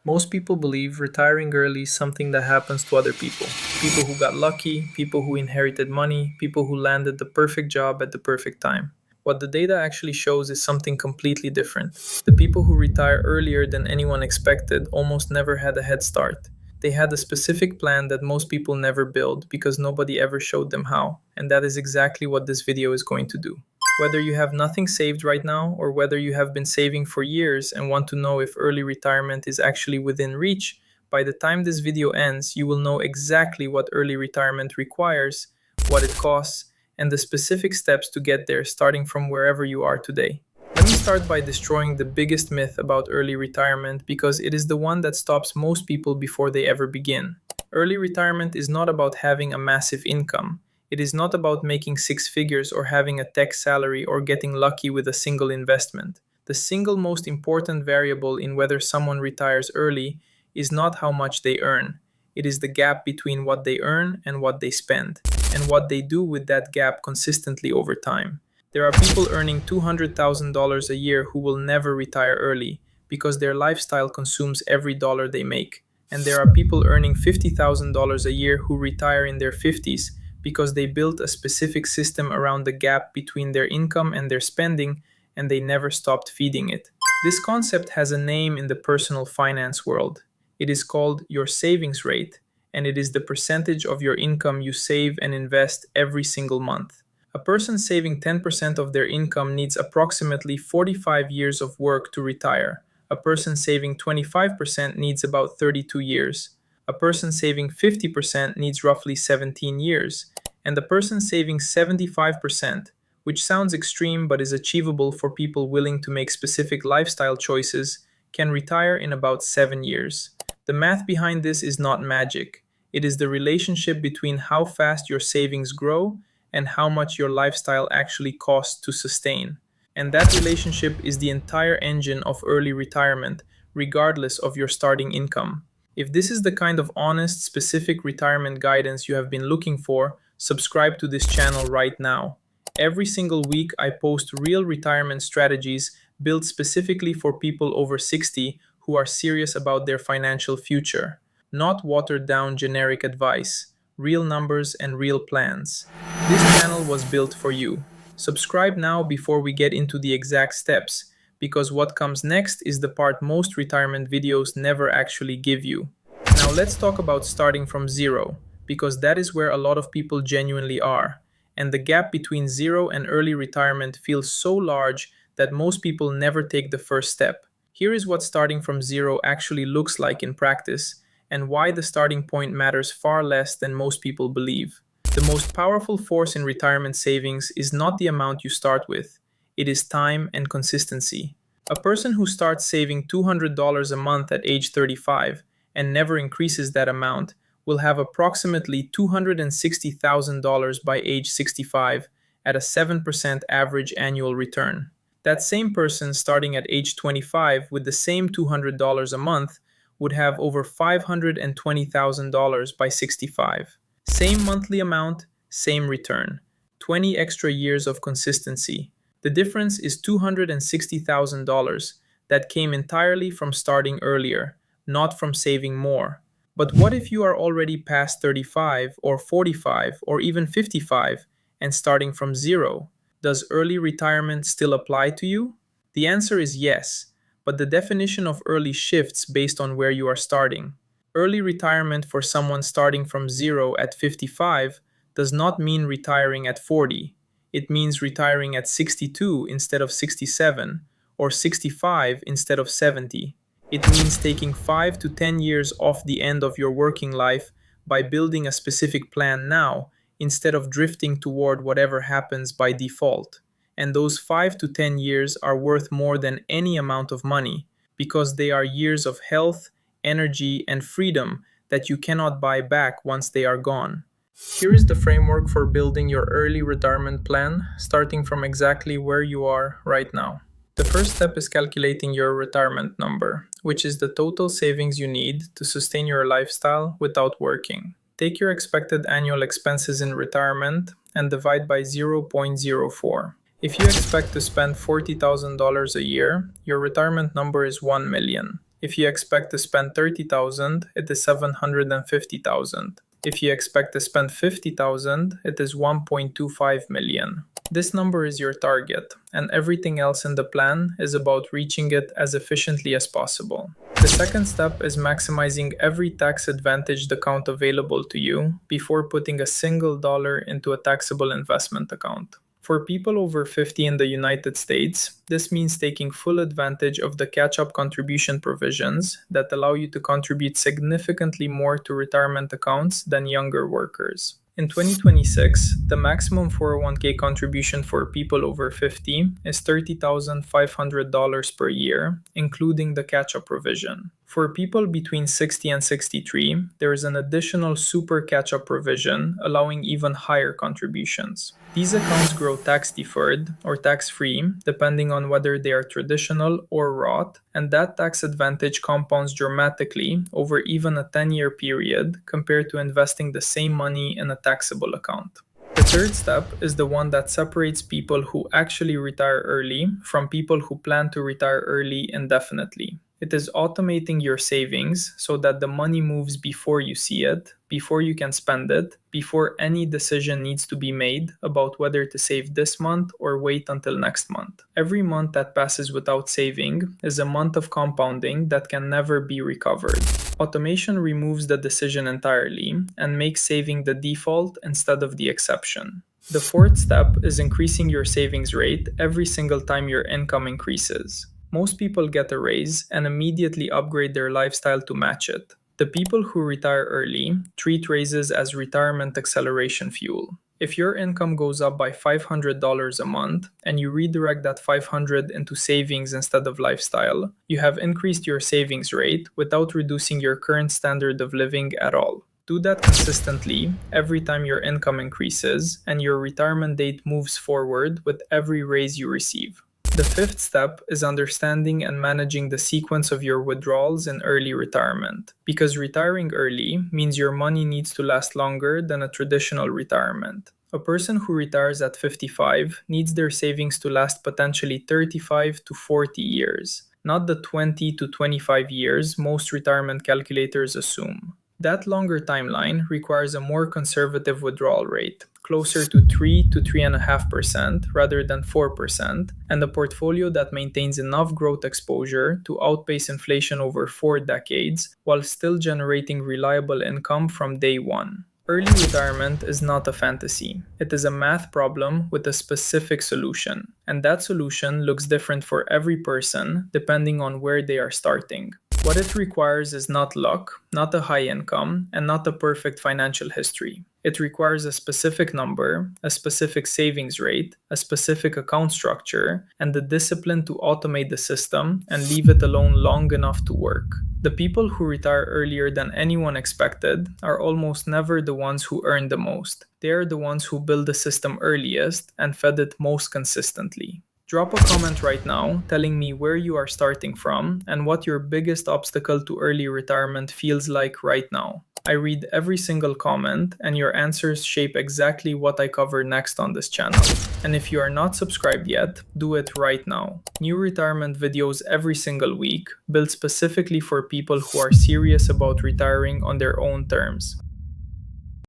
Most people believe retiring early is something that happens to other people. People who got lucky, people who inherited money, people who landed the perfect job at the perfect time. What the data actually shows is something completely different. The people who retire earlier than anyone expected almost never had a head start. They had a specific plan that most people never build because nobody ever showed them how, and that is exactly what this video is going to do. Whether you have nothing saved right now or whether you have been saving for years and want to know if early retirement is actually within reach, by the time this video ends, you will know exactly what early retirement requires, what it costs, and the specific steps to get there starting from wherever you are today. Let me start by destroying the biggest myth about early retirement because it is the one that stops most people before they ever begin. Early retirement is not about having a massive income. It is not about making six figures or having a tech salary or getting lucky with a single investment. The single most important variable in whether someone retires early is not how much they earn. It is the gap between what they earn and what they spend, and what they do with that gap consistently over time. There are people earning $200,000 a year who will never retire early because their lifestyle consumes every dollar they make. And there are people earning $50,000 a year who retire in their 50s because they built a specific system around the gap between their income and their spending, and they never stopped feeding it. This concept has a name in the personal finance world. It is called your savings rate, and it is the percentage of your income you save and invest every single month. A person saving 10% of their income needs approximately 45 years of work to retire. A person saving 25% needs about 32 years. A person saving 50% needs roughly 17 years. And the person saving 75%, which sounds extreme but is achievable for people willing to make specific lifestyle choices, can retire in about 7 years. The math behind this is not magic. It is the relationship between how fast your savings grow and how much your lifestyle actually costs to sustain. And that relationship is the entire engine of early retirement, regardless of your starting income. If this is the kind of honest, specific retirement guidance you have been looking for, subscribe to this channel right now. Every single week, I post real retirement strategies built specifically for people over 60 who are serious about their financial future. Not watered down generic advice, real numbers and real plans. This channel was built for you. Subscribe now before we get into the exact steps, because what comes next is the part most retirement videos never actually give you. Now let's talk about starting from zero, because that is where a lot of people genuinely are. And the gap between zero and early retirement feels so large that most people never take the first step. Here is what starting from zero actually looks like in practice, and why the starting point matters far less than most people believe. The most powerful force in retirement savings is not the amount you start with, it is time and consistency. A person who starts saving $200 a month at age 35 and never increases that amount will have approximately $260,000 by age 65 at a 7% average annual return. That same person starting at age 25 with the same $200 a month would have over $520,000 by 65. Same monthly amount, same return. 20 extra years of consistency. The difference is $260,000 that came entirely from starting earlier, not from saving more. But what if you are already past 35 or 45 or even 55 and starting from zero? Does early retirement still apply to you? The answer is yes, but the definition of early shifts based on where you are starting. Early retirement for someone starting from zero at 55 does not mean retiring at 40. It means retiring at 62 instead of 67, or 65 instead of 70. It means taking 5 to 10 years off the end of your working life by building a specific plan now, instead of drifting toward whatever happens by default. And those 5 to 10 years are worth more than any amount of money, because they are years of health, energy, and freedom that you cannot buy back once they are gone. Here is the framework for building your early retirement plan, starting from exactly where you are right now. The first step is calculating your retirement number, which is the total savings you need to sustain your lifestyle without working. Take your expected annual expenses in retirement and divide by 0.04. If you expect to spend $40,000 a year, your retirement number is $1 million. If you expect to spend 30,000, it is 750,000. If you expect to spend 50,000, it is 1.25 million. This number is your target, and everything else in the plan is about reaching it as efficiently as possible. The second step is maximizing every tax advantaged account available to you before putting a single dollar into a taxable investment account. For people over 50 in the United States, this means taking full advantage of the catch-up contribution provisions that allow you to contribute significantly more to retirement accounts than younger workers. In 2026, the maximum 401k contribution for people over 50 is $30,500 per year, including the catch-up provision. For people between 60 and 63, there is an additional super catch-up provision allowing even higher contributions. These accounts grow tax-deferred or tax-free depending on whether they are traditional or Roth, and that tax advantage compounds dramatically over even a 10-year period compared to investing the same money in a taxable account. The third step is the one that separates people who actually retire early from people who plan to retire early indefinitely. It is automating your savings so that the money moves before you see it, before you can spend it, before any decision needs to be made about whether to save this month or wait until next month. Every month that passes without saving is a month of compounding that can never be recovered. Automation removes the decision entirely and makes saving the default instead of the exception. The fourth step is increasing your savings rate every single time your income increases. Most people get a raise and immediately upgrade their lifestyle to match it. The people who retire early treat raises as retirement acceleration fuel. If your income goes up by $500 a month and you redirect that $500 into savings instead of lifestyle, you have increased your savings rate without reducing your current standard of living at all. Do that consistently every time your income increases and your retirement date moves forward with every raise you receive. The fifth step is understanding and managing the sequence of your withdrawals in early retirement, because retiring early means your money needs to last longer than a traditional retirement. A person who retires at 55 needs their savings to last potentially 35 to 40 years, not the 20 to 25 years most retirement calculators assume. That longer timeline requires a more conservative withdrawal rate, closer to 3 to 3.5% rather than 4%, and a portfolio that maintains enough growth exposure to outpace inflation over 4 decades while still generating reliable income from day one. Early retirement is not a fantasy. It is a math problem with a specific solution, and that solution looks different for every person depending on where they are starting. What it requires is not luck, not a high income, and not a perfect financial history. It requires a specific number, a specific savings rate, a specific account structure, and the discipline to automate the system and leave it alone long enough to work. The people who retire earlier than anyone expected are almost never the ones who earn the most. They are the ones who build the system earliest and fed it most consistently. Drop a comment right now telling me where you are starting from and what your biggest obstacle to early retirement feels like right now. I read every single comment, and your answers shape exactly what I cover next on this channel. And if you are not subscribed yet, do it right now. New retirement videos every single week, built specifically for people who are serious about retiring on their own terms.